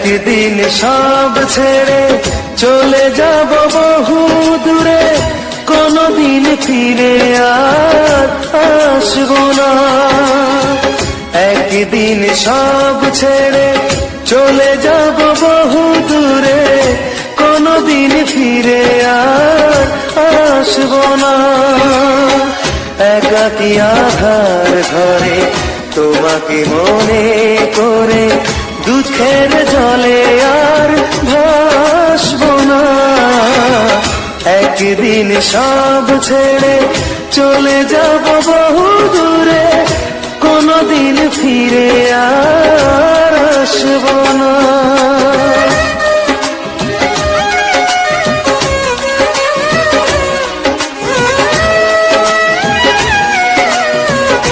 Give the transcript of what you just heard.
একদিন সব ছেড়ে চলে যাব বহু দূরে, কোনদিন ফিরে আর আসবো না। একদিন সব ছেড়ে চলে যাব বহু দূরে, কোনদিন ফিরে আর আসবো না। একাকী আধার ঘরে তোমাকে মনে করে দুঃখের জলে আর ভাসবো না। একদিন সব ছেড়ে চলে যাব বহু দূরে, কোনদিন ফিরে